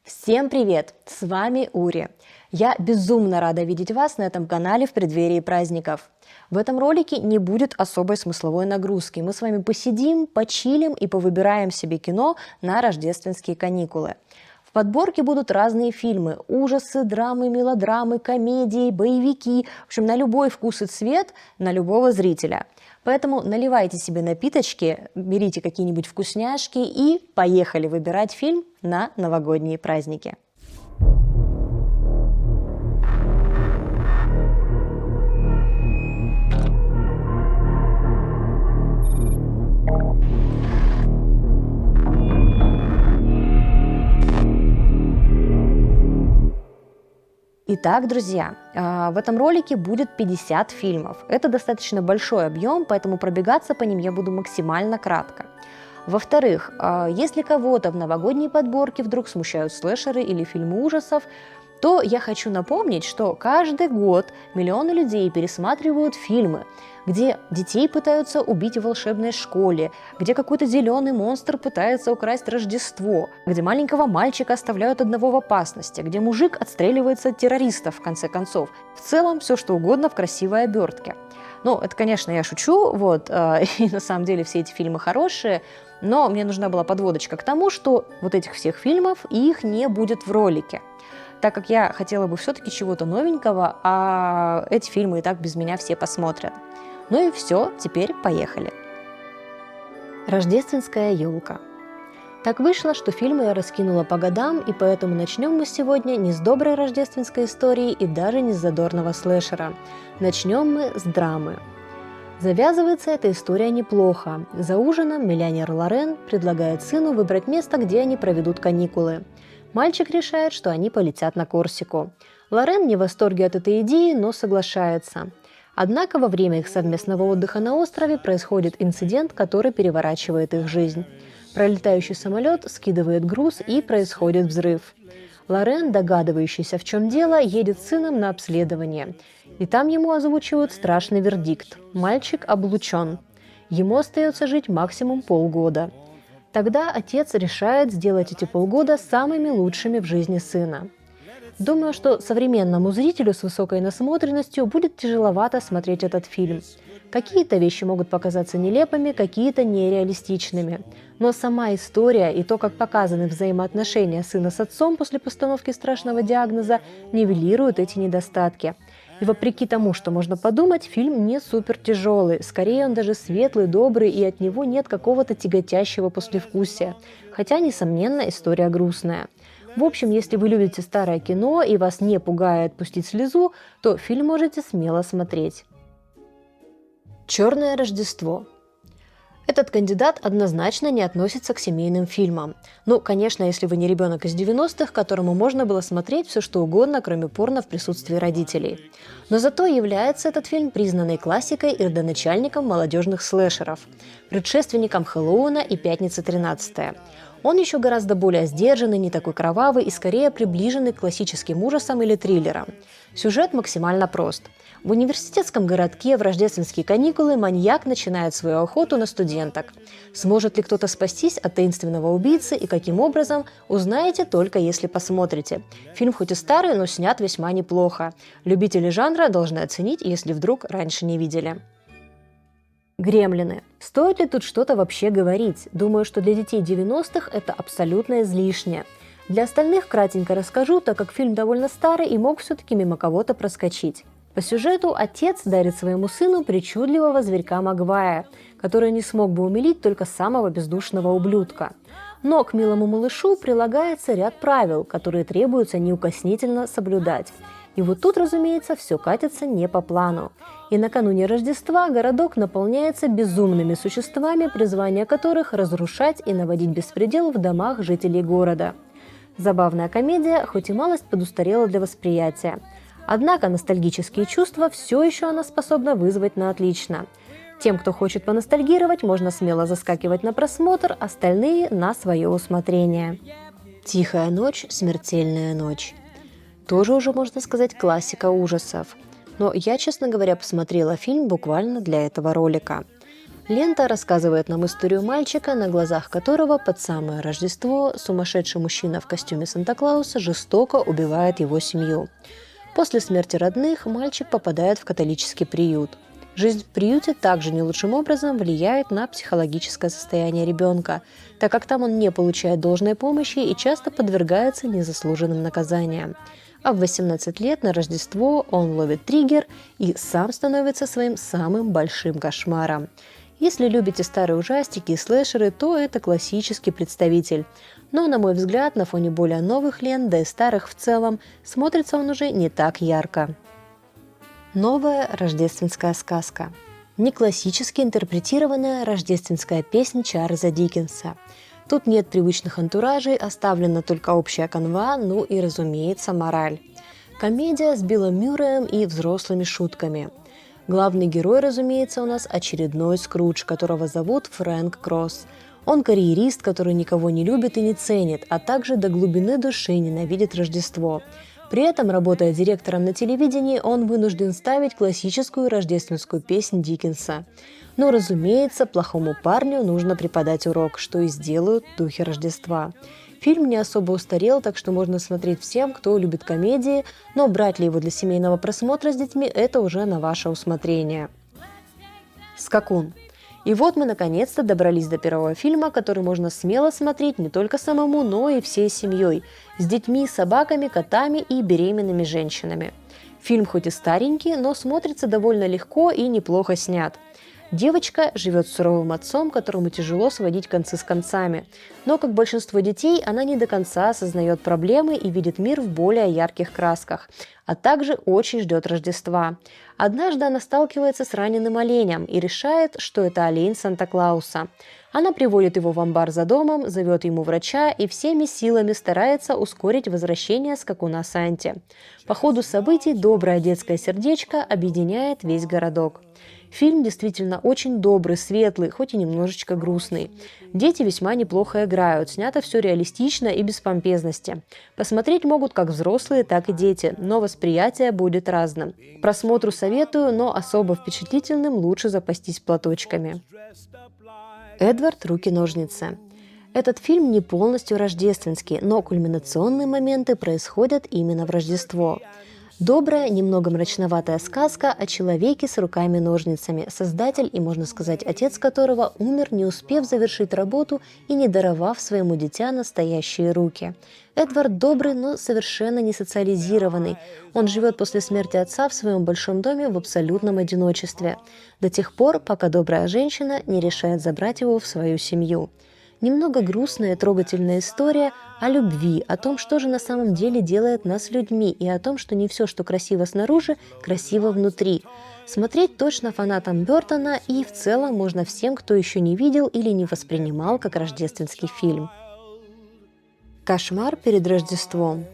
Всем привет! С вами Ури. Я безумно рада видеть вас на этом канале в преддверии праздников. В этом ролике не будет особой смысловой нагрузки. Мы с вами посидим, почилим и повыбираем себе кино на рождественские каникулы. В подборке будут разные фильмы – ужасы, драмы, мелодрамы, комедии, боевики. В общем, на любой вкус и цвет, на любого зрителя. Поэтому наливайте себе напиточки, берите какие-нибудь вкусняшки и поехали выбирать фильм на новогодние праздники. Итак, друзья, в этом ролике будет 50 фильмов. Это достаточно большой объем, поэтому пробегаться по ним я буду максимально кратко. Во-вторых, если кого-то в новогодней подборке вдруг смущают слэшеры или фильмы ужасов, то я хочу напомнить, что каждый год миллионы людей пересматривают фильмы, где детей пытаются убить в волшебной школе, где какой-то зеленый монстр пытается украсть Рождество, где маленького мальчика оставляют одного в опасности, где мужик отстреливается от террористов, в конце концов. В целом, все что угодно в красивой обертке. Ну, это, конечно, я шучу, и на самом деле все эти фильмы хорошие, но мне нужна была подводочка к тому, что вот этих всех фильмов, их не будет в ролике, так как я хотела бы все-таки чего-то новенького, а эти фильмы и так без меня все посмотрят. Ну и все, теперь поехали. Рождественская елка. Так вышло, что фильмы я раскинула по годам, и поэтому начнем мы сегодня не с доброй рождественской истории и даже не с задорного слэшера. Начнем мы с драмы. Завязывается эта история неплохо. За ужином миллионер Лорен предлагает сыну выбрать место, где они проведут каникулы. Мальчик решает, что они полетят на Корсику. Лорен не в восторге от этой идеи, но соглашается. Однако во время их совместного отдыха на острове происходит инцидент, который переворачивает их жизнь. Пролетающий самолет скидывает груз и происходит взрыв. Лорен, догадывающийся, в чем дело, едет с сыном на обследование. И там ему озвучивают страшный вердикт – мальчик облучен. Ему остается жить максимум полгода. Тогда отец решает сделать эти полгода самыми лучшими в жизни сына. Думаю, что современному зрителю с высокой насмотренностью будет тяжеловато смотреть этот фильм. Какие-то вещи могут показаться нелепыми, какие-то нереалистичными. Но сама история и то, как показаны взаимоотношения сына с отцом после постановки страшного диагноза, нивелируют эти недостатки. И вопреки тому, что можно подумать, фильм не супер тяжелый. Скорее, он даже светлый, добрый, и от него нет какого-то тяготящего послевкусия. Хотя, несомненно, история грустная. В общем, если вы любите старое кино и вас не пугает пустить слезу, то фильм можете смело смотреть. «Черное Рождество». Этот кандидат однозначно не относится к семейным фильмам. Ну, конечно, если вы не ребенок из 90-х, которому можно было смотреть все что угодно, кроме порно в присутствии родителей. Но зато является этот фильм признанной классикой и родоначальником молодежных слэшеров, предшественником Хэллоуина и «Пятницы 13-е». Он еще гораздо более сдержанный, не такой кровавый и скорее приближенный к классическим ужасам или триллерам. Сюжет максимально прост. В университетском городке в рождественские каникулы маньяк начинает свою охоту на студенток. Сможет ли кто-то спастись от таинственного убийцы и каким образом, узнаете только если посмотрите. Фильм хоть и старый, но снят весьма неплохо. Любители жанра должны оценить, если вдруг раньше не видели. «Гремлины». Стоит ли тут что-то вообще говорить? Думаю, что для детей 90-х это абсолютно излишне. Для остальных кратенько расскажу, так как фильм довольно старый и мог все-таки мимо кого-то проскочить. По сюжету отец дарит своему сыну причудливого зверька Магвая, который не смог бы умилить только самого бездушного ублюдка. Но к милому малышу прилагается ряд правил, которые требуется неукоснительно соблюдать. И вот тут, разумеется, все катится не по плану. И накануне Рождества городок наполняется безумными существами, призвание которых – разрушать и наводить беспредел в домах жителей города. Забавная комедия, хоть и малость подустарела для восприятия. Однако ностальгические чувства все еще она способна вызвать на отлично. Тем, кто хочет поностальгировать, можно смело заскакивать на просмотр, остальные – на свое усмотрение. «Тихая ночь, смертельная ночь». Тоже уже, можно сказать, классика ужасов. Но я, честно говоря, посмотрела фильм буквально для этого ролика. Лента рассказывает нам историю мальчика, на глазах которого под самое Рождество сумасшедший мужчина в костюме Санта-Клауса жестоко убивает его семью. После смерти родных мальчик попадает в католический приют. Жизнь в приюте также не лучшим образом влияет на психологическое состояние ребенка, так как там он не получает должной помощи и часто подвергается незаслуженным наказаниям. А в 18 лет на Рождество он ловит триггер и сам становится своим самым большим кошмаром. Если любите старые ужастики и слэшеры, то это классический представитель. Но, на мой взгляд, на фоне более новых лент, да и старых в целом, смотрится он уже не так ярко. Новая рождественская сказка. Не классически интерпретированная рождественская песня Чарльза Диккенса. Тут нет привычных антуражей, оставлена только общая канва, ну и, разумеется, мораль. Комедия с Биллом Мюрреем и взрослыми шутками. Главный герой, разумеется, у нас очередной Скрудж, которого зовут Фрэнк Кросс. Он карьерист, который никого не любит и не ценит, а также до глубины души ненавидит Рождество. При этом, работая директором на телевидении, он вынужден ставить классическую рождественскую песнь Диккенса. Но, разумеется, плохому парню нужно преподать урок, что и сделают в духе Рождества. Фильм не особо устарел, так что можно смотреть всем, кто любит комедии, но брать ли его для семейного просмотра с детьми – это уже на ваше усмотрение. «Скакун». И вот мы наконец-то добрались до первого фильма, который можно смело смотреть не только самому, но и всей семьей, с детьми, собаками, котами и беременными женщинами. Фильм хоть и старенький, но смотрится довольно легко и неплохо снят. Девочка живет с суровым отцом, которому тяжело сводить концы с концами. Но, как большинство детей, она не до конца осознает проблемы и видит мир в более ярких красках, а также очень ждет Рождества. Однажды она сталкивается с раненым оленем и решает, что это олень Санта-Клауса. Она приводит его в амбар за домом, зовет ему врача и всеми силами старается ускорить возвращение скакуна Санте. По ходу событий доброе детское сердечко объединяет весь городок. Фильм действительно очень добрый, светлый, хоть и немножечко грустный. Дети весьма неплохо играют, снято все реалистично и без помпезности. Посмотреть могут как взрослые, так и дети, но восприятие будет разным. К просмотру советую, но особо впечатлительным лучше запастись платочками. Эдвард «Руки-ножницы». Этот фильм не полностью рождественский, но кульминационные моменты происходят именно в Рождество. Добрая, немного мрачноватая сказка о человеке с руками-ножницами, создатель и, можно сказать, отец которого умер, не успев завершить работу и не даровав своему дитя настоящие руки. Эдвард добрый, но совершенно не социализированный. Он живет после смерти отца в своем большом доме в абсолютном одиночестве, до тех пор, пока добрая женщина не решает забрать его в свою семью. Немного грустная и трогательная история о любви, о том, что же на самом деле делает нас людьми, и о том, что не все, что красиво снаружи, красиво внутри. Смотреть точно фанатам Бёртона и в целом можно всем, кто еще не видел или не воспринимал как рождественский фильм. «Кошмар перед Рождеством».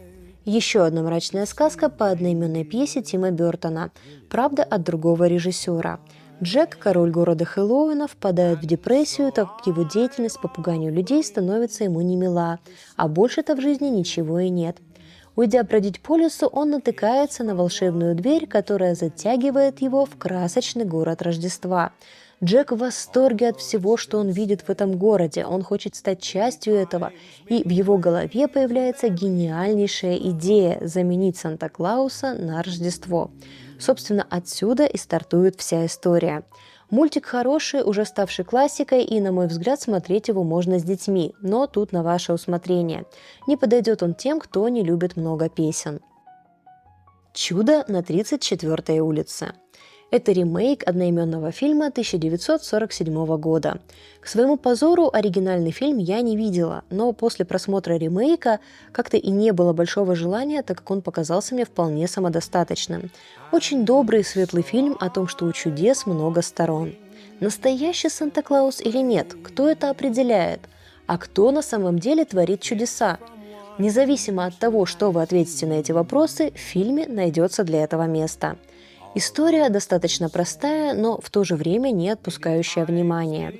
Еще одна мрачная сказка по одноименной пьесе Тима Бёртона, правда, от другого режиссера. Джек, король города Хэллоуина, впадает в депрессию, так как его деятельность по пуганию людей становится ему немила, а больше-то в жизни ничего и нет. Уйдя бродить по лесу, он натыкается на волшебную дверь, которая затягивает его в красочный город Рождества. Джек в восторге от всего, что он видит в этом городе, он хочет стать частью этого, и в его голове появляется гениальнейшая идея заменить Санта-Клауса на Рождество. Собственно, отсюда и стартует вся история. Мультик хороший, уже ставший классикой, и, на мой взгляд, смотреть его можно с детьми, но тут на ваше усмотрение. Не подойдет он тем, кто не любит много песен. «Чудо на 34-й улице». Это ремейк одноименного фильма 1947 года. К своему позору оригинальный фильм я не видела, но после просмотра ремейка как-то и не было большого желания, так как он показался мне вполне самодостаточным. Очень добрый и светлый фильм о том, что у чудес много сторон. Настоящий Санта-Клаус или нет, кто это определяет? А кто на самом деле творит чудеса? Независимо от того, что вы ответите на эти вопросы, в фильме найдется для этого место. История достаточно простая, но в то же время не отпускающая внимания.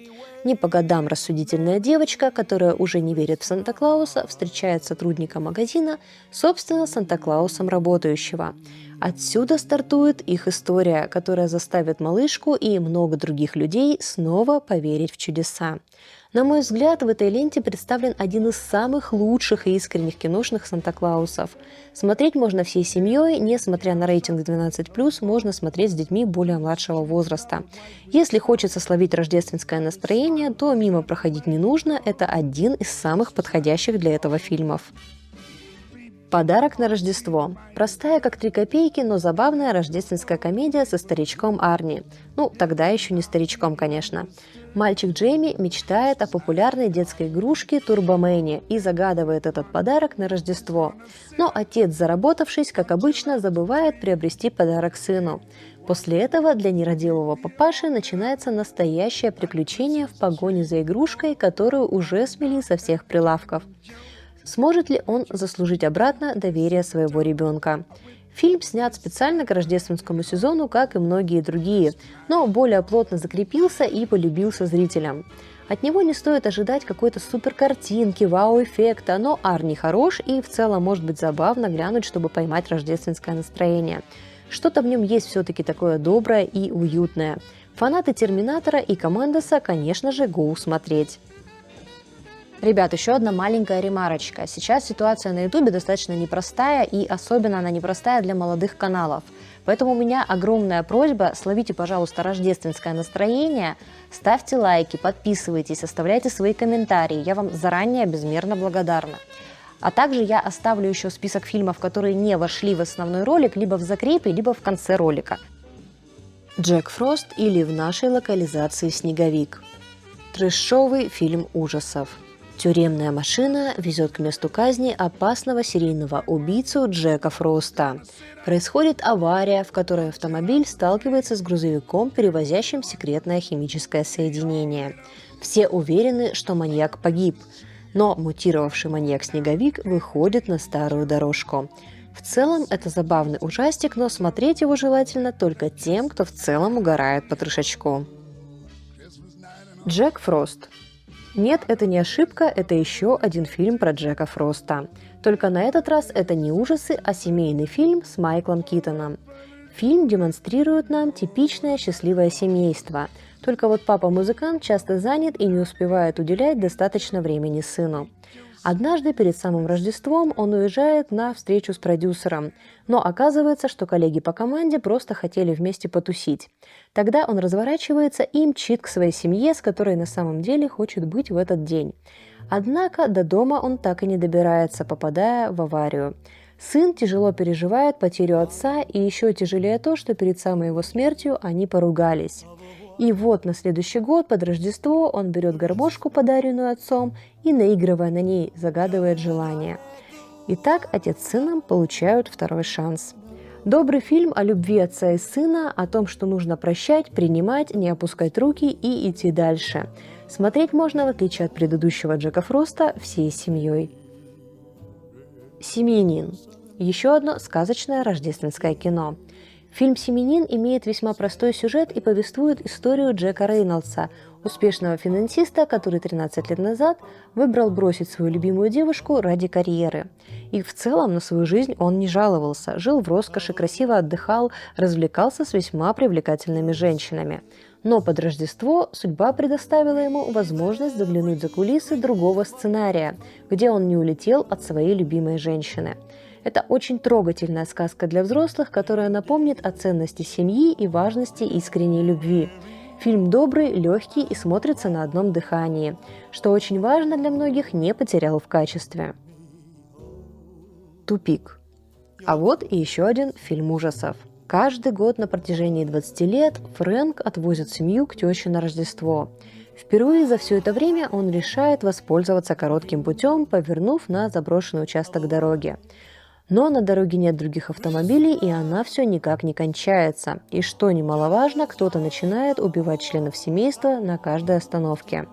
Не по годам рассудительная девочка, которая уже не верит в Санта-Клауса, встречает сотрудника магазина, собственно, Санта-Клаусом работающего. Отсюда стартует их история, которая заставит малышку и много других людей снова поверить в чудеса. На мой взгляд, в этой ленте представлен один из самых лучших и искренних киношных Санта-Клаусов. Смотреть можно всей семьей, несмотря на рейтинг 12+, можно смотреть с детьми более младшего возраста. Если хочется словить рождественское настроение, то мимо проходить не нужно, это один из самых подходящих для этого фильмов. «Подарок на Рождество». Простая, как 3 копейки, но забавная рождественская комедия со старичком Арни. Ну, тогда еще не старичком, конечно. Мальчик Джейми мечтает о популярной детской игрушке Турбомене и загадывает этот подарок на Рождество. Но отец, заработавшись, как обычно, забывает приобрести подарок сыну. После этого для нерадивого папаши начинается настоящее приключение в погоне за игрушкой, которую уже смели со всех прилавков. Сможет ли он заслужить обратно доверие своего ребенка? Фильм снят специально к рождественскому сезону, как и многие другие, но более плотно закрепился и полюбился зрителям. От него не стоит ожидать какой-то суперкартинки, вау-эффекта, но Арни хорош и в целом может быть забавно глянуть, чтобы поймать рождественское настроение. Что-то в нем есть все-таки такое доброе и уютное. Фанаты «Терминатора» и «Командоса», конечно же, гоу смотреть. Ребят, еще одна маленькая ремарочка. Сейчас ситуация на Ютубе достаточно непростая, и особенно она непростая для молодых каналов. Поэтому у меня огромная просьба, словите, пожалуйста, рождественское настроение, ставьте лайки, подписывайтесь, оставляйте свои комментарии. Я вам заранее безмерно благодарна. А также я оставлю еще список фильмов, которые не вошли в основной ролик, либо в закрепе, либо в конце ролика. «Джек Фрост» или в нашей локализации «Снеговик». Трэшовый фильм ужасов. Тюремная машина везет к месту казни опасного серийного убийцу Джека Фроста. Происходит авария, в которой автомобиль сталкивается с грузовиком, перевозящим секретное химическое соединение. Все уверены, что маньяк погиб, но мутировавший маньяк-снеговик выходит на старую дорожку. В целом это забавный ужастик, но смотреть его желательно только тем, кто в целом угорает по трешачку. Джек Фрост. Нет, это не ошибка, это еще один фильм про Джека Фроста. Только на этот раз это не ужасы, а семейный фильм с Майклом Китоном. Фильм демонстрирует нам типичное счастливое семейство. Только вот папа-музыкант часто занят и не успевает уделять достаточно времени сыну. Однажды перед самым Рождеством он уезжает на встречу с продюсером, но оказывается, что коллеги по команде просто хотели вместе потусить. Тогда он разворачивается и мчит к своей семье, с которой на самом деле хочет быть в этот день. Однако до дома он так и не добирается, попадая в аварию. Сын тяжело переживает потерю отца, и еще тяжелее то, что перед самой его смертью они поругались. И вот на следующий год под Рождество он берет гармошку, подаренную отцом, и, наигрывая на ней, загадывает желание. Итак, отец с сыном получают второй шанс. Добрый фильм о любви отца и сына, о том, что нужно прощать, принимать, не опускать руки и идти дальше. Смотреть можно, в отличие от предыдущего Джека Фроста, всей семьей. «Семьянин». Еще одно сказочное рождественское кино. Фильм «Семьянин» имеет весьма простой сюжет и повествует историю Джека Рейнольдса, успешного финансиста, который 13 лет назад выбрал бросить свою любимую девушку ради карьеры. И в целом на свою жизнь он не жаловался, жил в роскоши, красиво отдыхал, развлекался с весьма привлекательными женщинами. Но под Рождество судьба предоставила ему возможность заглянуть за кулисы другого сценария, где он не улетел от своей любимой женщины. Это очень трогательная сказка для взрослых, которая напомнит о ценности семьи и важности искренней любви. Фильм добрый, легкий и смотрится на одном дыхании, что очень важно для многих, не потерял в качестве. «Тупик». А вот и еще один фильм ужасов. Каждый год на протяжении 20 лет Фрэнк отвозит семью к теще на Рождество. Впервые за все это время он решает воспользоваться коротким путем, повернув на заброшенный участок дороги. Но на дороге нет других автомобилей, и она все никак не кончается. И что немаловажно, кто-то начинает убивать членов семейства на каждой остановке.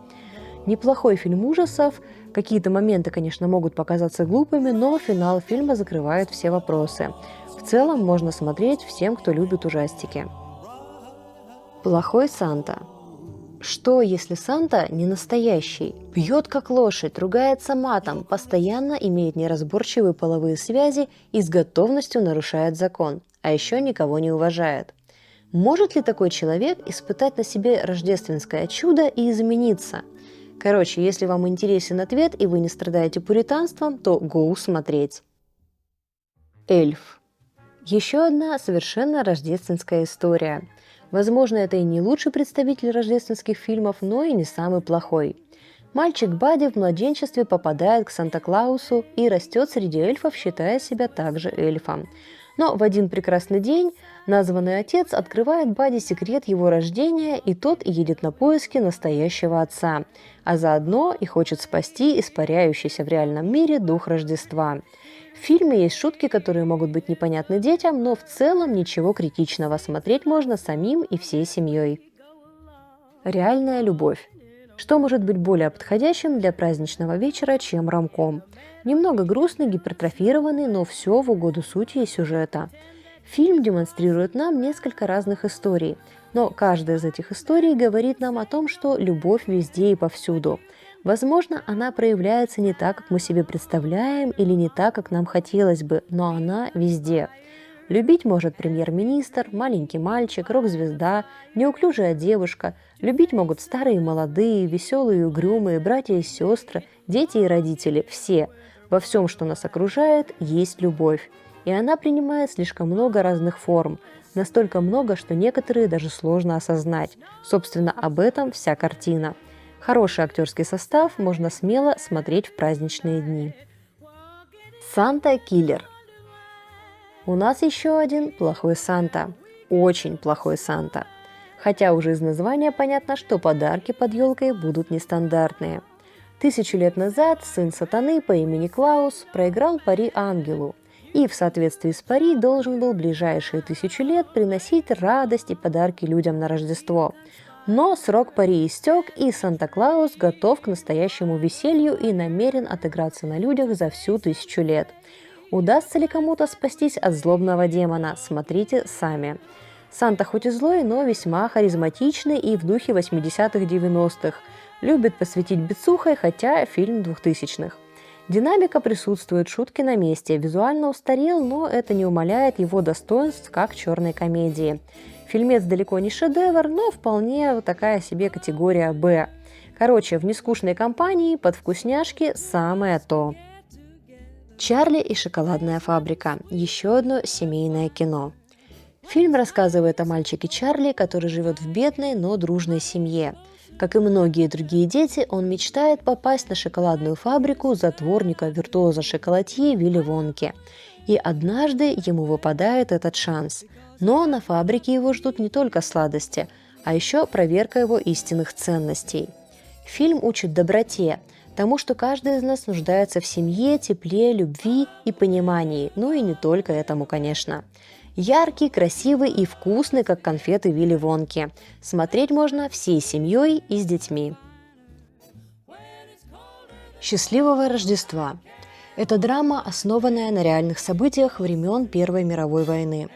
Неплохой фильм ужасов. Какие-то моменты, конечно, могут показаться глупыми, но финал фильма закрывает все вопросы. В целом можно смотреть всем, кто любит ужастики. «Плохой Санта». Что, если Санта не настоящий? Пьет как лошадь, ругается матом, постоянно имеет неразборчивые половые связи и с готовностью нарушает закон, а еще никого не уважает. Может ли такой человек испытать на себе рождественское чудо и измениться? Короче, если вам интересен ответ и вы не страдаете пуританством, то go смотреть. Эльф. Еще одна совершенно рождественская история. Возможно, это и не лучший представитель рождественских фильмов, но и не самый плохой. Мальчик Бадди в младенчестве попадает к Санта-Клаусу и растет среди эльфов, считая себя также эльфом. Но в один прекрасный день названный отец открывает Бадди секрет его рождения, и тот едет на поиски настоящего отца, а заодно и хочет спасти испаряющийся в реальном мире дух Рождества. В фильме есть шутки, которые могут быть непонятны детям, но в целом ничего критичного, смотреть можно самим и всей семьей. Реальная любовь. Что может быть более подходящим для праздничного вечера, чем ромком? Немного грустный, гипертрофированный, но все в угоду сути и сюжета. Фильм демонстрирует нам несколько разных историй, но каждая из этих историй говорит нам о том, что любовь везде и повсюду. Возможно, она проявляется не так, как мы себе представляем, или не так, как нам хотелось бы, но она везде. Любить может премьер-министр, маленький мальчик, рок-звезда, неуклюжая девушка. Любить могут старые и молодые, веселые и угрюмые, братья и сестры, дети и родители, все. Во всем, что нас окружает, есть любовь. И она принимает слишком много разных форм. Настолько много, что некоторые даже сложно осознать. Собственно, об этом вся картина. Хороший актерский состав можно смело смотреть в праздничные дни. Санта-киллер. У нас еще один плохой Санта. Очень плохой Санта. Хотя уже из названия понятно, что подарки под елкой будут нестандартные. 1000 лет назад сын сатаны по имени Клаус проиграл пари ангелу. И в соответствии с пари должен был ближайшие 1000 лет приносить радость и подарки людям на Рождество. Но срок пари истек, и Санта-Клаус готов к настоящему веселью и намерен отыграться на людях за всю 1000 лет. Удастся ли кому-то спастись от злобного демона? Смотрите сами. Санта хоть и злой, но весьма харизматичный и в духе 80-х-90-х. Любит посвятить бицухой, хотя фильм 2000-х. Динамика присутствует, шутки на месте, визуально устарел, но это не умаляет его достоинств, как черной комедии. Фильмец далеко не шедевр, но вполне такая себе категория «Б». Короче, в нескучной компании под вкусняшки самое то. «Чарли и шоколадная фабрика» – еще одно семейное кино. Фильм рассказывает о мальчике Чарли, который живет в бедной, но дружной семье. Как и многие другие дети, он мечтает попасть на шоколадную фабрику затворника-виртуоза-шоколадье Вилли Вонки. И однажды ему выпадает этот шанс. Но на фабрике его ждут не только сладости, а еще проверка его истинных ценностей. Фильм учит доброте, тому, что каждый из нас нуждается в семье, тепле, любви и понимании, ну и не только этому, конечно. Яркий, красивый и вкусный, как конфеты Вилли Вонки. Смотреть можно всей семьей и с детьми. «Счастливого Рождества» – это драма, основанная на реальных событиях времен Первой мировой войны.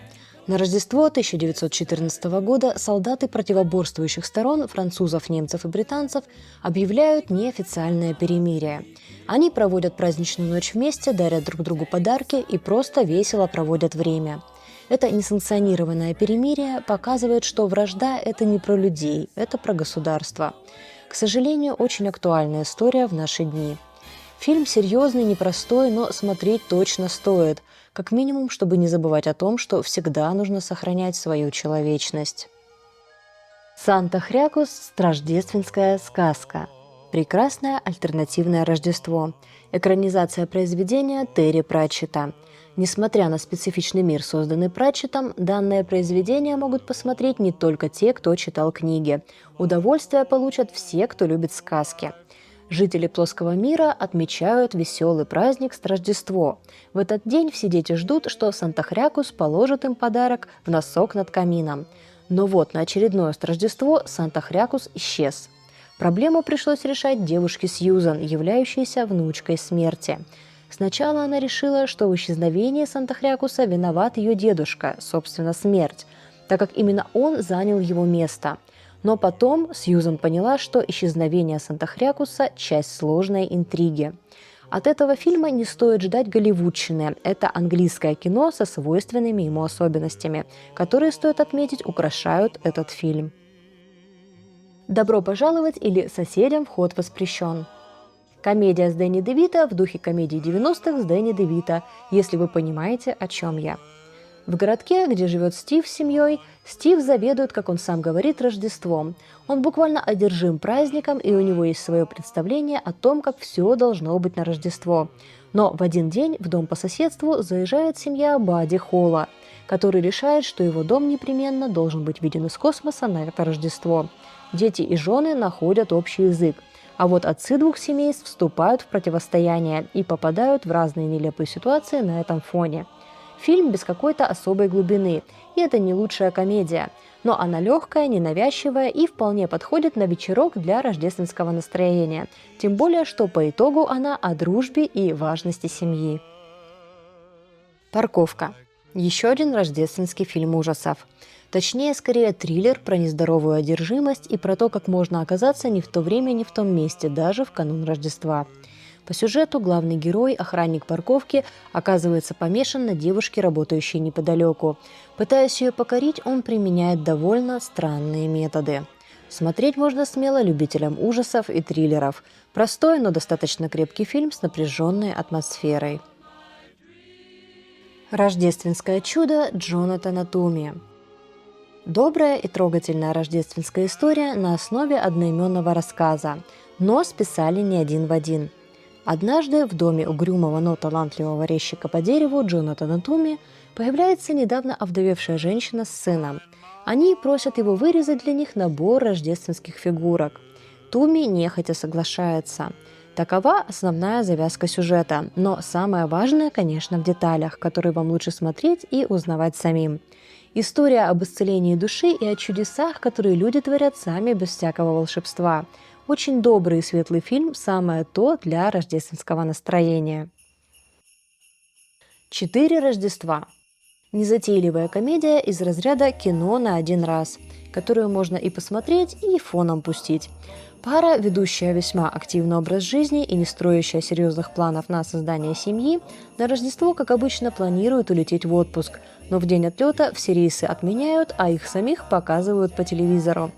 На Рождество 1914 года солдаты противоборствующих сторон, французов, немцев и британцев, объявляют неофициальное перемирие. Они проводят праздничную ночь вместе, дарят друг другу подарки и просто весело проводят время. Это несанкционированное перемирие показывает, что вражда – это не про людей, это про государство. К сожалению, очень актуальная история в наши дни. Фильм серьезный, непростой, но смотреть точно стоит, как минимум, чтобы не забывать о том, что всегда нужно сохранять свою человечность. «Санта-Хрякус. Рождественская сказка». Прекрасное альтернативное Рождество. Экранизация произведения Терри Пратчетта. Несмотря на специфичный мир, созданный Пратчеттом, данное произведение могут посмотреть не только те, кто читал книги. Удовольствие получат все, кто любит сказки. Жители плоского мира отмечают веселый праздник с Рождество. В этот день все дети ждут, что Санта-Хрякус положит им подарок в носок над камином. Но вот на очередное Рождество Санта-Хрякус исчез. Проблему пришлось решать девушке Сьюзан, являющейся внучкой смерти. Сначала она решила, что в исчезновении Санта-Хрякуса виноват ее дедушка, собственно, смерть, так как именно он занял его место. Но потом Сьюзан поняла, что исчезновение Санта-Хрякуса – часть сложной интриги. От этого фильма не стоит ждать голливудщины. Это английское кино со свойственными ему особенностями, которые, стоит отметить, украшают этот фильм. «Добро пожаловать» или «Соседям вход воспрещен». Комедия с Дэнни де Вито в духе комедии 90-х с Дэнни де Вито, если вы понимаете, о чем я. В городке, где живет Стив с семьей, Стив заведует, как он сам говорит, Рождеством. Он буквально одержим праздником, и у него есть свое представление о том, как все должно быть на Рождество. Но в один день в дом по соседству заезжает семья Бадди Холла, который решает, что его дом непременно должен быть виден из космоса на это Рождество. Дети и жены находят общий язык. А вот отцы двух семейств вступают в противостояние и попадают в разные нелепые ситуации на этом фоне. Фильм без какой-то особой глубины, и это не лучшая комедия. Но она легкая, ненавязчивая и вполне подходит на вечерок для рождественского настроения. Тем более, что по итогу она о дружбе и важности семьи. «Парковка». Еще один рождественский фильм ужасов. Точнее, скорее триллер про нездоровую одержимость и про то, как можно оказаться не в то время, не в том месте, даже в канун Рождества. По сюжету главный герой, охранник парковки, оказывается помешан на девушке, работающей неподалеку. Пытаясь ее покорить, он применяет довольно странные методы. Смотреть можно смело любителям ужасов и триллеров. Простой, но достаточно крепкий фильм с напряженной атмосферой. «Рождественское чудо» Джонатана Туми. Добрая и трогательная рождественская история на основе одноименного рассказа, но списали не один в один. Однажды в доме угрюмого, но талантливого резчика по дереву Джонатана Туми появляется недавно овдовевшая женщина с сыном. Они просят его вырезать для них набор рождественских фигурок. Туми нехотя соглашается. Такова основная завязка сюжета, но самое важное, конечно, в деталях, которые вам лучше смотреть и узнавать самим. История об исцелении души и о чудесах, которые люди творят сами без всякого волшебства. Очень добрый и светлый фильм, самое то для рождественского настроения. «4 Рождества». Незатейливая комедия из разряда «кино на один раз», которую можно и посмотреть, и фоном пустить. Пара, ведущая весьма активный образ жизни и не строящая серьезных планов на создание семьи, на Рождество, как обычно, планируют улететь в отпуск, но в день отлета все рейсы отменяют, а их самих показывают по телевизору.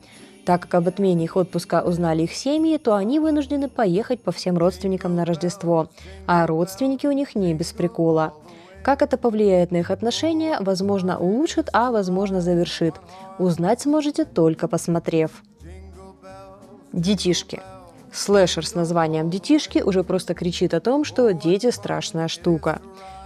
Так как об отмене их отпуска узнали их семьи, то они вынуждены поехать по всем родственникам на Рождество, а родственники у них не без прикола. Как это повлияет на их отношения, возможно, улучшит, а возможно, завершит. Узнать сможете, только посмотрев. «Детишки». Слэшер с названием «Детишки» уже просто кричит о том, что дети – страшная штука.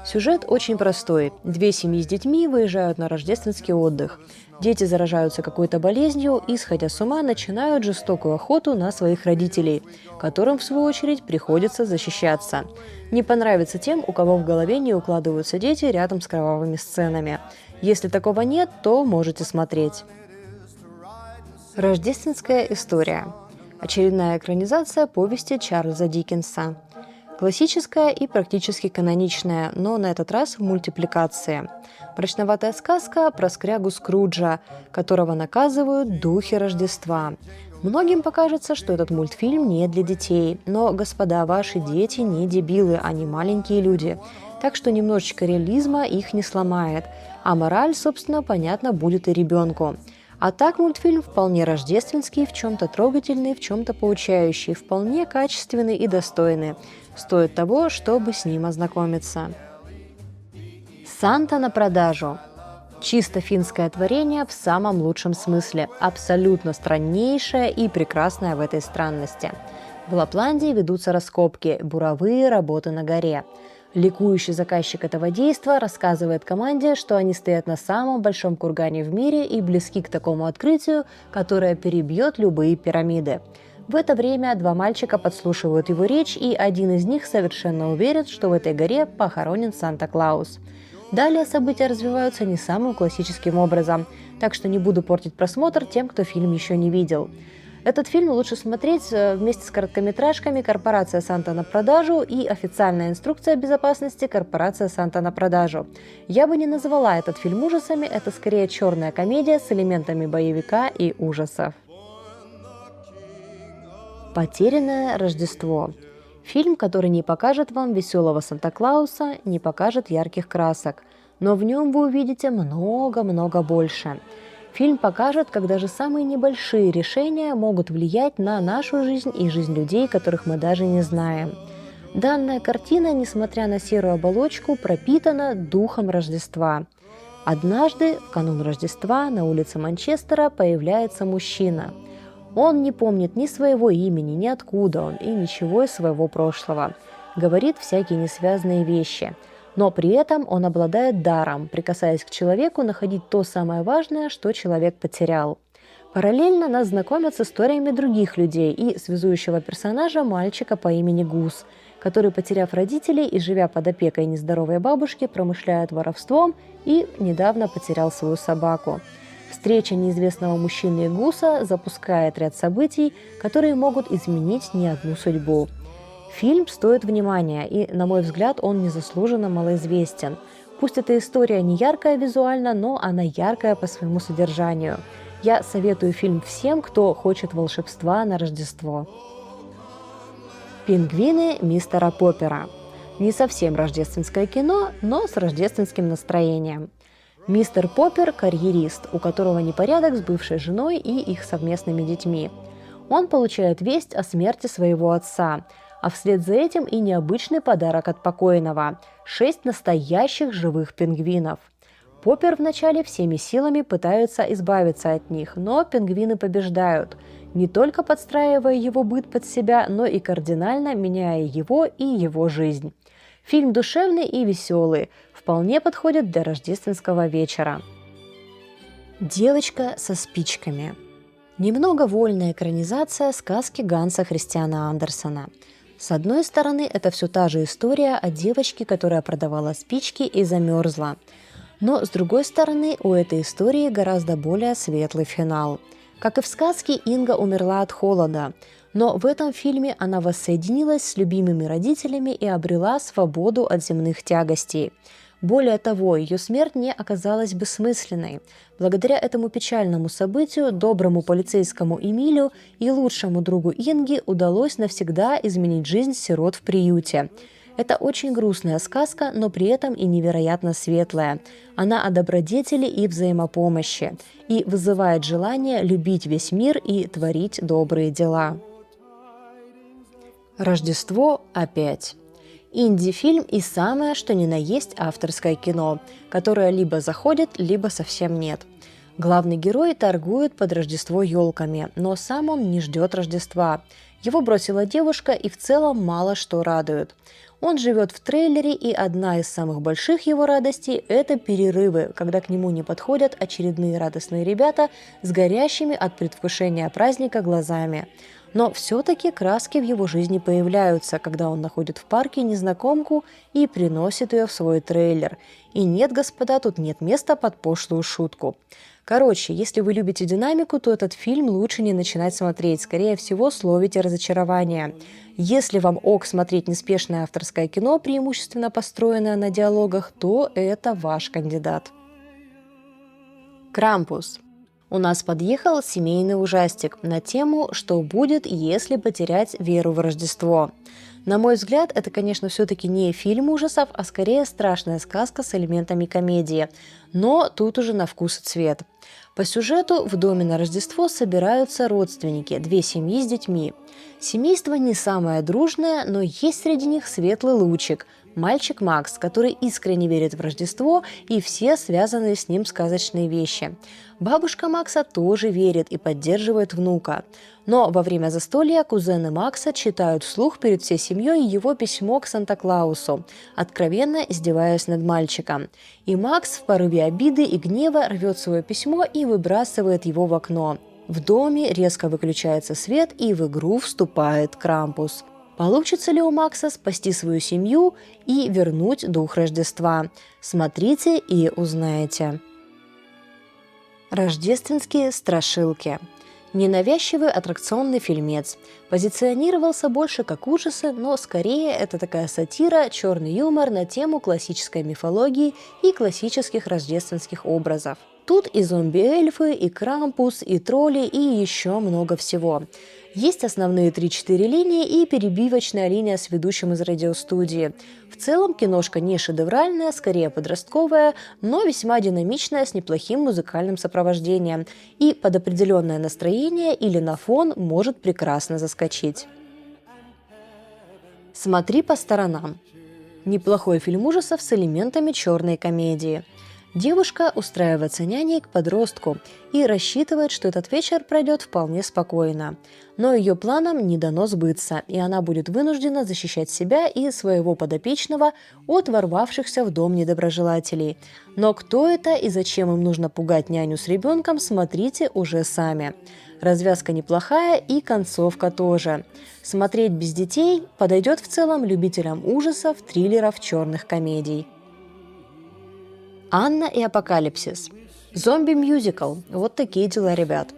Сюжет очень простой. 2 семьи с детьми выезжают на рождественский отдых. Дети заражаются какой-то болезнью и, сходя с ума, начинают жестокую охоту на своих родителей, которым, в свою очередь, приходится защищаться. Не понравится тем, у кого в голове не укладываются дети рядом с кровавыми сценами. Если такого нет, то можете смотреть. Рождественская история. Очередная экранизация повести Чарльза Диккенса. Классическая и практически каноничная, но на этот раз в мультипликации. Мрачноватая сказка про скрягу Скруджа, которого наказывают духи Рождества. Многим покажется, что этот мультфильм не для детей, но, господа, ваши дети не дебилы, они маленькие люди. Так что немножечко реализма их не сломает, а мораль, собственно, понятно будет и ребенку. А так мультфильм вполне рождественский, в чем-то трогательный, в чем-то поучающий, вполне качественный и достойный. Стоит того, чтобы с ним ознакомиться. «Санта на продажу». Чисто финское творение в самом лучшем смысле, абсолютно страннейшее и прекрасное в этой странности. В Лапландии ведутся раскопки, буровые работы на горе. Ликующий заказчик этого действа рассказывает команде, что они стоят на самом большом кургане в мире и близки к такому открытию, которое перебьет любые пирамиды. В это время 2 мальчика подслушивают его речь, и один из них совершенно уверен, что в этой горе похоронен Санта-Клаус. Далее события развиваются не самым классическим образом, так что не буду портить просмотр тем, кто фильм еще не видел. Этот фильм лучше смотреть вместе с короткометражками «Корпорация Санта на продажу» и «Официальная инструкция безопасности. Корпорация Санта на продажу». Я бы не назвала этот фильм ужасами, это скорее черная комедия с элементами боевика и ужасов. Потерянное Рождество. Фильм, который не покажет вам веселого Санта-Клауса, не покажет ярких красок, но в нем вы увидите много-много больше. Фильм покажет, как даже самые небольшие решения могут влиять на нашу жизнь и жизнь людей, которых мы даже не знаем. Данная картина, несмотря на серую оболочку, пропитана духом Рождества. Однажды, в канун Рождества, на улице Манчестера появляется мужчина. Он не помнит ни своего имени, ни откуда он, и ничего из своего прошлого. Говорит всякие несвязанные вещи. Но при этом он обладает даром, прикасаясь к человеку, находить то самое важное, что человек потерял. Параллельно нас знакомят с историями других людей и связующего персонажа мальчика по имени Гус, который, потеряв родителей и живя под опекой нездоровой бабушки, промышляет воровством и недавно потерял свою собаку. Встреча неизвестного мужчины и Гуса запускает ряд событий, которые могут изменить не одну судьбу. Фильм стоит внимания, и, на мой взгляд, он незаслуженно малоизвестен. Пусть эта история не яркая визуально, но она яркая по своему содержанию. Я советую фильм всем, кто хочет волшебства на Рождество. «Пингвины мистера Поппера». Не совсем рождественское кино, но с рождественским настроением. Мистер Поппер – карьерист, у которого непорядок с бывшей женой и их совместными детьми. Он получает весть о смерти своего отца, а вслед за этим и необычный подарок от покойного – 6 настоящих живых пингвинов. Поппер вначале всеми силами пытается избавиться от них, но пингвины побеждают, не только подстраивая его быт под себя, но и кардинально меняя его и его жизнь. Фильм душевный и веселый, вполне подходит для рождественского вечера. «Девочка со спичками». Немного вольная экранизация сказки Ганса Христиана Андерсена. С одной стороны, это все та же история о девочке, которая продавала спички и замерзла. Но с другой стороны, у этой истории гораздо более светлый финал. Как и в сказке, Инга умерла от холода, но в этом фильме она воссоединилась с любимыми родителями и обрела свободу от земных тягостей. Более того, ее смерть не оказалась бессмысленной. Благодаря этому печальному событию доброму полицейскому Эмилю и лучшему другу Инги удалось навсегда изменить жизнь сирот в приюте. Это очень грустная сказка, но при этом и невероятно светлая. Она о добродетели и взаимопомощи и вызывает желание любить весь мир и творить добрые дела. Рождество опять. Инди-фильм и самое, что ни на есть авторское кино, которое либо заходит, либо совсем нет. Главный герой торгует под Рождество елками, но сам он не ждет Рождества. Его бросила девушка, и в целом мало что радует. Он живет в трейлере, и одна из самых больших его радостей – это перерывы, когда к нему не подходят очередные радостные ребята с горящими от предвкушения праздника глазами. Но все-таки краски в его жизни появляются, когда он находит в парке незнакомку и приносит ее в свой трейлер. И нет, господа, тут нет места под пошлую шутку. Короче, если вы любите динамику, то этот фильм лучше не начинать смотреть. Скорее всего, словите разочарование. Если вам ок смотреть неспешное авторское кино, преимущественно построенное на диалогах, то это ваш кандидат. «Крампус». У нас подъехал семейный ужастик на тему «Что будет, если потерять веру в Рождество?». На мой взгляд, это, конечно, все-таки не фильм ужасов, а скорее страшная сказка с элементами комедии. Но тут уже на вкус и цвет. По сюжету в доме на Рождество собираются родственники, 2 семьи с детьми. Семейство не самое дружное, но есть среди них светлый лучик – мальчик Макс, который искренне верит в Рождество и все связанные с ним сказочные вещи. Бабушка Макса тоже верит и поддерживает внука. Но во время застолья кузены Макса читают вслух перед всей семьей его письмо к Санта-Клаусу, откровенно издеваясь над мальчиком. И Макс в порыве обиды и гнева рвет свое письмо и выбрасывает его в окно. В доме резко выключается свет, и в игру вступает Крампус. Получится ли у Макса спасти свою семью и вернуть дух Рождества? Смотрите и узнаете. Рождественские страшилки. Ненавязчивый аттракционный фильмец. Позиционировался больше как ужасы, но скорее это такая сатира, черный юмор на тему классической мифологии и классических рождественских образов. Тут и зомби-эльфы, и Крампус, и тролли, и еще много всего. Есть основные 3-4 линии и перебивочная линия с ведущим из радиостудии. В целом киношка не шедевральная, скорее подростковая, но весьма динамичная, с неплохим музыкальным сопровождением. И под определенное настроение или на фон может прекрасно заскочить. «Смотри по сторонам». Неплохой фильм ужасов с элементами черной комедии. Девушка устраивается няней к подростку и рассчитывает, что этот вечер пройдет вполне спокойно. Но ее планам не дано сбыться, и она будет вынуждена защищать себя и своего подопечного от ворвавшихся в дом недоброжелателей. Но кто это и зачем им нужно пугать няню с ребенком, смотрите уже сами. Развязка неплохая и концовка тоже. Смотреть без детей подойдет в целом любителям ужасов, триллеров, черных комедий. «Анна и Апокалипсис». Зомби-мюзикл. Вот такие дела, ребят.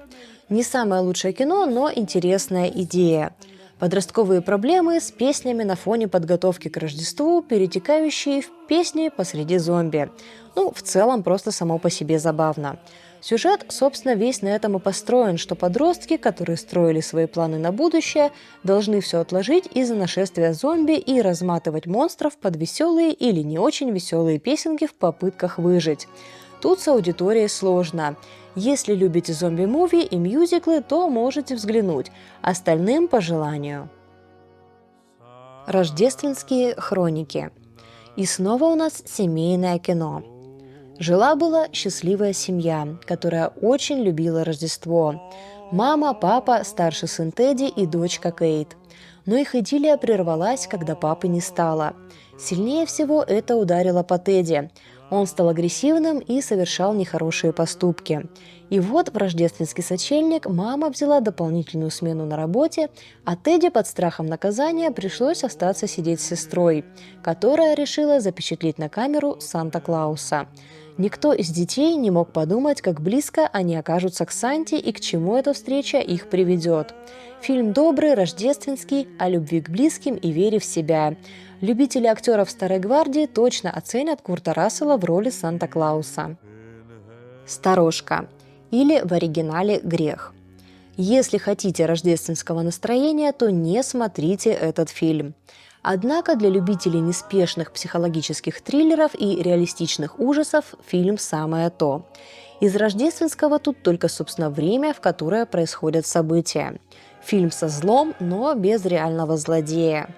Не самое лучшее кино, но интересная идея. Подростковые проблемы с песнями на фоне подготовки к Рождеству, перетекающие в песни посреди зомби. В целом просто само по себе забавно. Сюжет, собственно, весь на этом и построен, что подростки, которые строили свои планы на будущее, должны все отложить из-за нашествия зомби и разматывать монстров под веселые или не очень веселые песенки в попытках выжить. Тут с аудиторией сложно. Если любите зомби-муви и мюзиклы, то можете взглянуть, остальным по желанию. Рождественские хроники. И снова у нас семейное кино. Жила-была счастливая семья, которая очень любила Рождество. Мама, папа, старший сын Тедди и дочка Кейт. Но их идиллия прервалась, когда папы не стало. Сильнее всего это ударило по Тедди. Он стал агрессивным и совершал нехорошие поступки. И вот в рождественский сочельник мама взяла дополнительную смену на работе, а Тедди под страхом наказания пришлось остаться сидеть с сестрой, которая решила запечатлеть на камеру Санта-Клауса. Никто из детей не мог подумать, как близко они окажутся к Санте и к чему эта встреча их приведет. Фильм добрый, рождественский, о любви к близким и вере в себя. Любители актеров Старой гвардии точно оценят Курта Рассела в роли Санта-Клауса. «Сторожка» или в оригинале «Грех». Если хотите рождественского настроения, то не смотрите этот фильм. Однако для любителей неспешных психологических триллеров и реалистичных ужасов фильм самое то. Из рождественского тут только, собственно, время, в которое происходят события. Фильм со злом, но без реального злодея.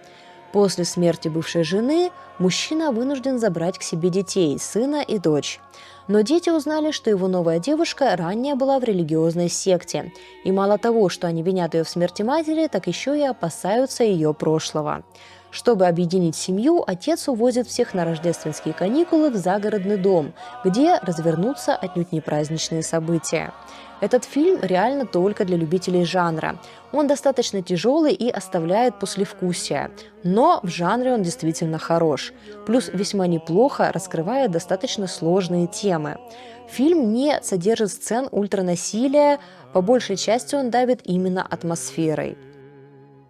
После смерти бывшей жены мужчина вынужден забрать к себе детей, сына и дочь. Но дети узнали, что его новая девушка ранее была в религиозной секте. И мало того, что они винят ее в смерти матери, так еще и опасаются ее прошлого. Чтобы объединить семью, отец увозит всех на рождественские каникулы в загородный дом, где развернутся отнюдь не праздничные события. Этот фильм реально только для любителей жанра. Он достаточно тяжелый и оставляет послевкусие, но в жанре он действительно хорош. Плюс весьма неплохо раскрывает достаточно сложные темы. Фильм не содержит сцен ультранасилия, по большей части он давит именно атмосферой.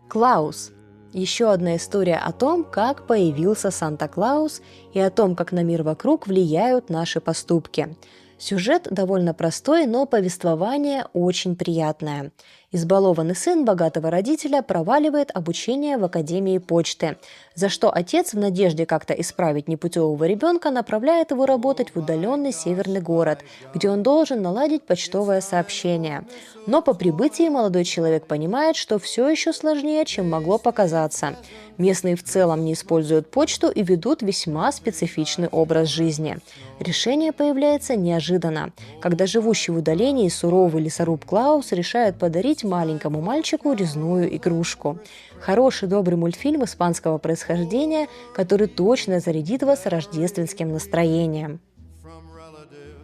«Клаус». Еще одна история о том, как появился Санта-Клаус и о том, как на мир вокруг влияют наши поступки. Сюжет довольно простой, но повествование очень приятное. Избалованный сын богатого родителя проваливает обучение в Академии почты, за что отец в надежде как-то исправить непутевого ребенка направляет его работать в удаленный северный город, где он должен наладить почтовое сообщение. Но по прибытии молодой человек понимает, что все еще сложнее, чем могло показаться. Местные в целом не используют почту и ведут весьма специфичный образ жизни. Решение появляется неожиданно, когда живущий в удалении суровый лесоруб Клаус решает подарить маленькому мальчику резную игрушку. Хороший добрый мультфильм испанского происхождения, который точно зарядит вас рождественским настроением.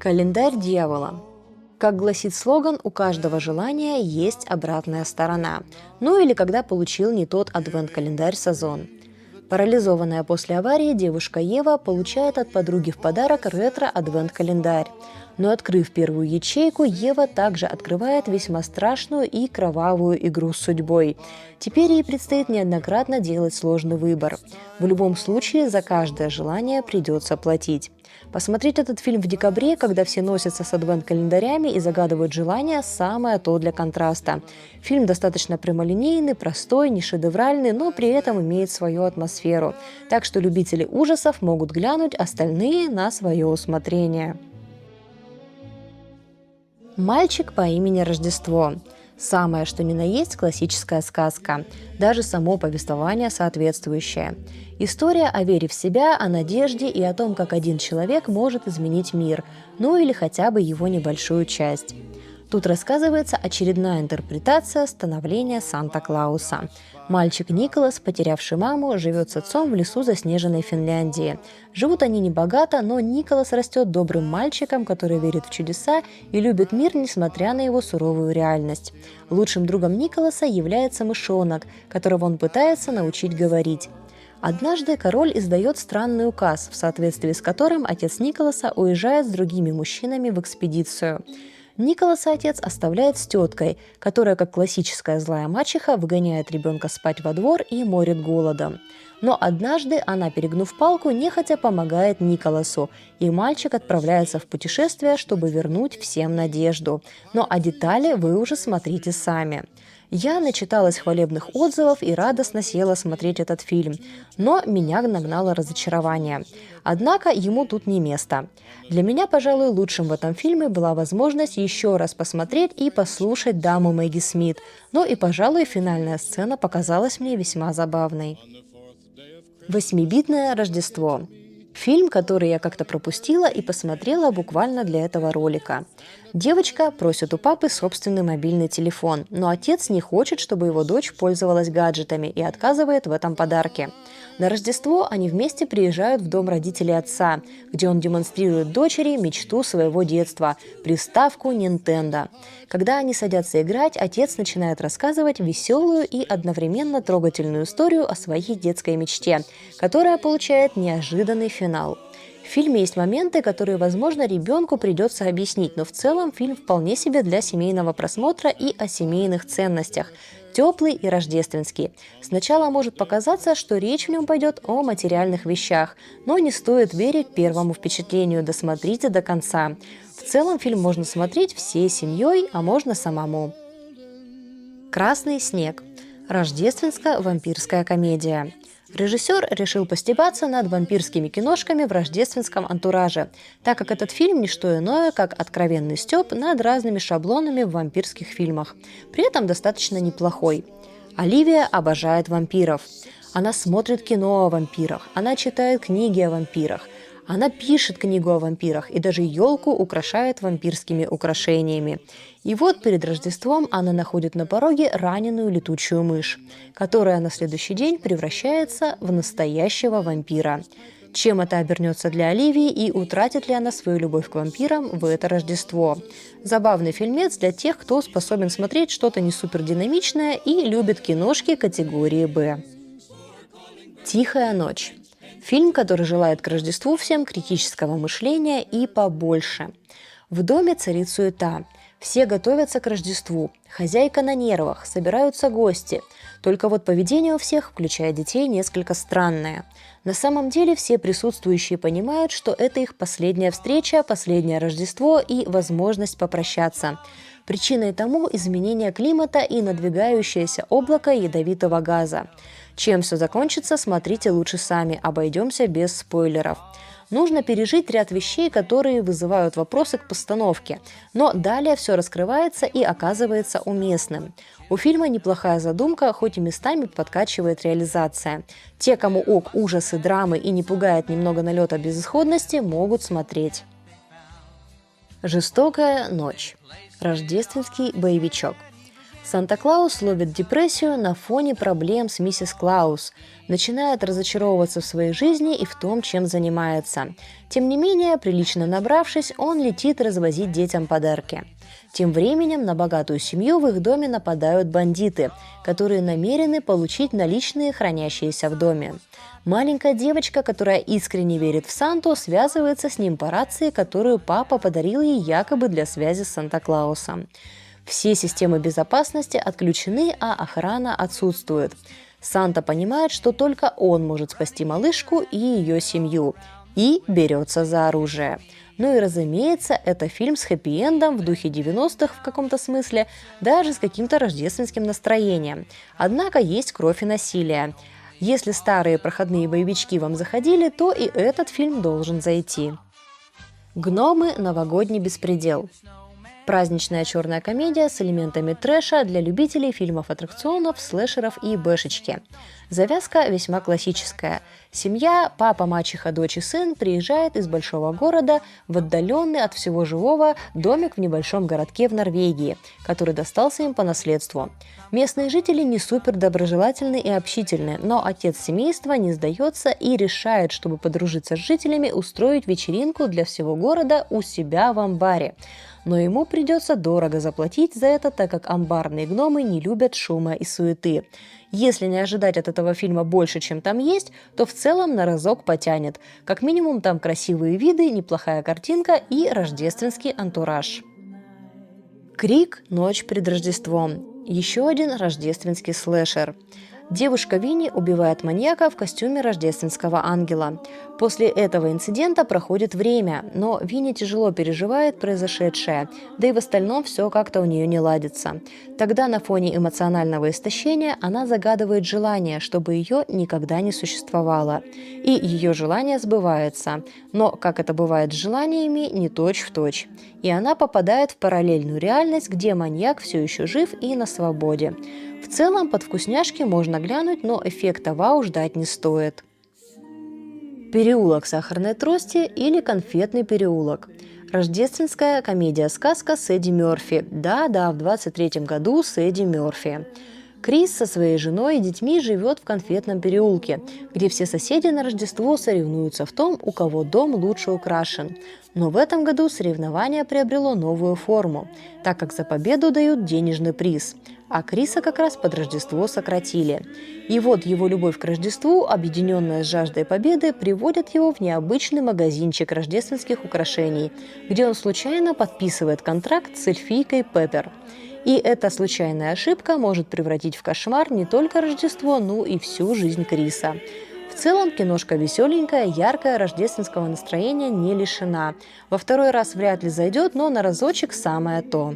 Календарь дьявола. Как гласит слоган, у каждого желания есть обратная сторона. Ну или когда получил не тот адвент-календарь Сазон. Парализованная после аварии девушка Ева получает от подруги в подарок ретро-адвент-календарь. Но открыв первую ячейку, Ева также открывает весьма страшную и кровавую игру с судьбой. Теперь ей предстоит неоднократно делать сложный выбор. В любом случае, за каждое желание придется платить. Посмотреть этот фильм в декабре, когда все носятся с адвент-календарями и загадывают желания, самое то для контраста. Фильм достаточно прямолинейный, простой, не шедевральный, но при этом имеет свою атмосферу. Так что любители ужасов могут глянуть, остальные на свое усмотрение. «Мальчик по имени Рождество». Самое что ни на есть классическая сказка. Даже само повествование соответствующее. История о вере в себя, о надежде и о том, как один человек может изменить мир, ну или хотя бы его небольшую часть. Тут рассказывается очередная интерпретация становления Санта-Клауса. Мальчик Николас, потерявший маму, живет с отцом в лесу заснеженной Финляндии. Живут они небогато, но Николас растет добрым мальчиком, который верит в чудеса и любит мир, несмотря на его суровую реальность. Лучшим другом Николаса является мышонок, которого он пытается научить говорить. Однажды король издает странный указ, в соответствии с которым отец Николаса уезжает с другими мужчинами в экспедицию. Николаса отец оставляет с теткой, которая, как классическая злая мачеха, выгоняет ребенка спать во двор и морит голодом. Но однажды она, перегнув палку, нехотя помогает Николасу, и мальчик отправляется в путешествие, чтобы вернуть всем надежду. Но о детали вы уже смотрите сами. Я начиталась хвалебных отзывов и радостно села смотреть этот фильм, но меня нагнало разочарование. Однако ему тут не место. Для меня, пожалуй, лучшим в этом фильме была возможность еще раз посмотреть и послушать даму Мэгги Смит, но и, пожалуй, финальная сцена показалась мне весьма забавной. «Восьмибитное Рождество». Фильм, который я как-то пропустила и посмотрела буквально для этого ролика. Девочка просит у папы собственный мобильный телефон, но отец не хочет, чтобы его дочь пользовалась гаджетами и отказывает в этом подарке. На Рождество они вместе приезжают в дом родителей отца, где он демонстрирует дочери мечту своего детства – приставку Nintendo. Когда они садятся играть, отец начинает рассказывать веселую и одновременно трогательную историю о своей детской мечте, которая получает неожиданный финал. В фильме есть моменты, которые, возможно, ребенку придется объяснить, но в целом фильм вполне себе для семейного просмотра и о семейных ценностях. Теплый и рождественский. Сначала может показаться, что речь в нем пойдет о материальных вещах, но не стоит верить первому впечатлению, досмотрите до конца. В целом фильм можно смотреть всей семьей, а можно самому. «Красный снег». Рождественско-вампирская комедия. Режиссер решил постебаться над вампирскими киношками в рождественском антураже, так как этот фильм не что иное, как откровенный стёб над разными шаблонами в вампирских фильмах. При этом достаточно неплохой. Оливия обожает вампиров. Она смотрит кино о вампирах, она читает книги о вампирах, она пишет книгу о вампирах и даже елку украшает вампирскими украшениями. И вот перед Рождеством она находит на пороге раненую летучую мышь, которая на следующий день превращается в настоящего вампира. Чем это обернется для Оливии и утратит ли она свою любовь к вампирам в это Рождество? Забавный фильмец для тех, кто способен смотреть что-то не супердинамичное и любит киношки категории «Б». «Тихая ночь». Фильм, который желает к Рождеству всем критического мышления и побольше. В доме царит суета. Все готовятся к Рождеству. Хозяйка на нервах, собираются гости. Только вот поведение у всех, включая детей, несколько странное. На самом деле все присутствующие понимают, что это их последняя встреча, последнее Рождество и возможность попрощаться. Причиной тому изменение климата и надвигающееся облако ядовитого газа. Чем все закончится, смотрите лучше сами, обойдемся без спойлеров. Нужно пережить ряд вещей, которые вызывают вопросы к постановке, но далее все раскрывается и оказывается уместным. У фильма неплохая задумка, хоть и местами подкачивает реализация. Те, кому ок ужасы, драмы и не пугает немного налета безысходности, могут смотреть. «Жестокая ночь». Рождественский боевичок. Санта-Клаус ловит депрессию на фоне проблем с миссис Клаус, начинает разочаровываться в своей жизни и в том, чем занимается. Тем не менее, прилично набравшись, он летит развозить детям подарки. Тем временем на богатую семью в их доме нападают бандиты, которые намерены получить наличные, хранящиеся в доме. Маленькая девочка, которая искренне верит в Санту, связывается с ним по рации, которую папа подарил ей якобы для связи с Санта-Клаусом. Все системы безопасности отключены, а охрана отсутствует. Санта понимает, что только он может спасти малышку и ее семью, и берется за оружие. Ну и разумеется, это фильм с хэппи-эндом в духе 90-х в каком-то смысле, даже с каким-то рождественским настроением. Однако есть кровь и насилие. Если старые проходные боевички вам заходили, то и этот фильм должен зайти. «Гномы. Новогодний беспредел». Праздничная черная комедия с элементами трэша для любителей фильмов-аттракционов, слэшеров и бэшечки. Завязка весьма классическая. Семья, папа, мачеха, дочь и сын приезжает из большого города в отдаленный от всего живого домик в небольшом городке в Норвегии, который достался им по наследству. Местные жители не супер доброжелательны и общительны, но отец семейства не сдается и решает, чтобы подружиться с жителями, устроить вечеринку для всего города у себя в амбаре. Но ему придется дорого заплатить за это, так как амбарные гномы не любят шума и суеты. Если не ожидать от этого фильма больше, чем там есть, то в целом на разок потянет. Как минимум там красивые виды, неплохая картинка и рождественский антураж. «Крик. Ночь перед Рождеством». Еще один рождественский слэшер. Девушка Винни убивает маньяка в костюме рождественского ангела. После этого инцидента проходит время, но Винни тяжело переживает произошедшее, да и в остальном все как-то у нее не ладится. Тогда на фоне эмоционального истощения она загадывает желание, чтобы ее никогда не существовало. И ее желание сбывается, но, как это бывает с желаниями, не точь-в-точь. И она попадает в параллельную реальность, где маньяк все еще жив и на свободе. В целом, под вкусняшки можно глянуть, но эффекта вау ждать не стоит. «Переулок сахарной трости» или «Конфетный переулок». Рождественская комедия-сказка с Эдди Мерфи. Да-да, в 23-м году с Эдди Мерфи. Крис со своей женой и детьми живет в конфетном переулке, где все соседи на Рождество соревнуются в том, у кого дом лучше украшен. Но в этом году соревнование приобрело новую форму, так как за победу дают денежный приз. А Криса как раз под Рождество сократили. И вот его любовь к Рождеству, объединенная с жаждой победы, приводит его в необычный магазинчик рождественских украшений, где он случайно подписывает контракт с эльфийкой Пеппер. И эта случайная ошибка может превратить в кошмар не только Рождество, но и всю жизнь Криса. В целом киношка веселенькая, яркая, рождественского настроения не лишена. Во второй раз вряд ли зайдет, но на разочек самое то.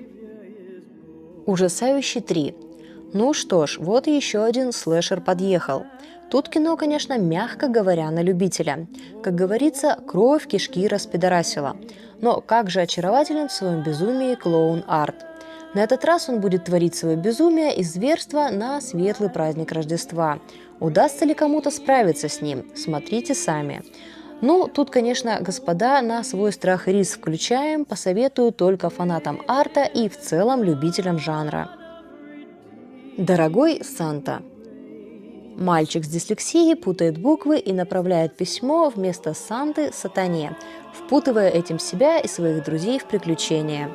«Ужасающий 3». Ну что ж, вот еще один слэшер подъехал. Тут кино, конечно, мягко говоря, на любителя. Как говорится, кровь кишки распидорасила. Но как же очарователен в своем безумии клоун Арт. На этот раз он будет творить свое безумие и зверство на светлый праздник Рождества. Удастся ли кому-то справиться с ним? Смотрите сами. Ну, тут, конечно, господа, на свой страх и риск включаем, посоветую только фанатам Арта и в целом любителям жанра. «Дорогой Санта». Мальчик с дислексией путает буквы и направляет письмо вместо Санты сатане, впутывая этим себя и своих друзей в приключения.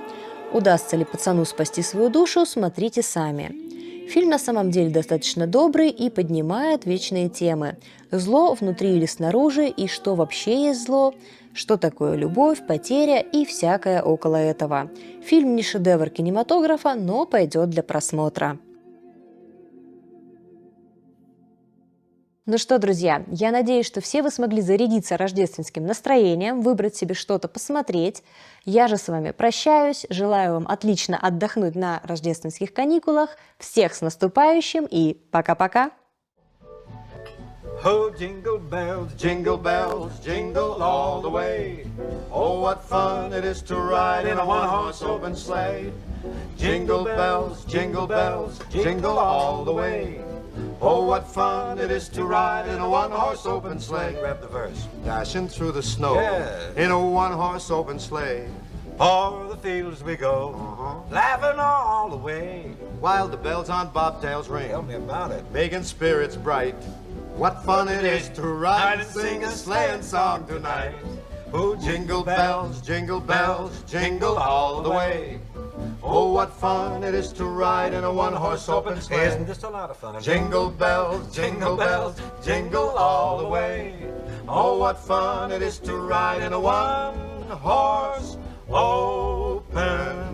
Удастся ли пацану спасти свою душу, смотрите сами. Фильм на самом деле достаточно добрый и поднимает вечные темы. Зло внутри или снаружи, и что вообще есть зло, что такое любовь, потеря и всякое около этого. Фильм не шедевр кинематографа, но пойдет для просмотра. Ну что, друзья, я надеюсь, что все вы смогли зарядиться рождественским настроением, выбрать себе что-то посмотреть. Я же с вами прощаюсь, желаю вам отлично отдохнуть на рождественских каникулах. Всех с наступающим и пока-пока! Oh, jingle bells, jingle all the way. Oh, what fun it is to ride in a one-horse open sleigh. Jingle bells, jingle all the way. Oh, what fun it is to ride in a one-horse open sleigh. Grab the verse. Dashing through the snow in a one-horse open sleigh. o'er the fields we go, laughing all the way, while the bells on bobtails ring. Tell me about it. Making spirits bright. What fun it is to ride and sing a sleighing song tonight. Oh, jingle bells, jingle all the way. Oh, what fun it is to ride in a one-horse open sleigh. Isn't this a lot of fun? Jingle bells, jingle all the way. Oh, what fun it is to ride in a one-horse open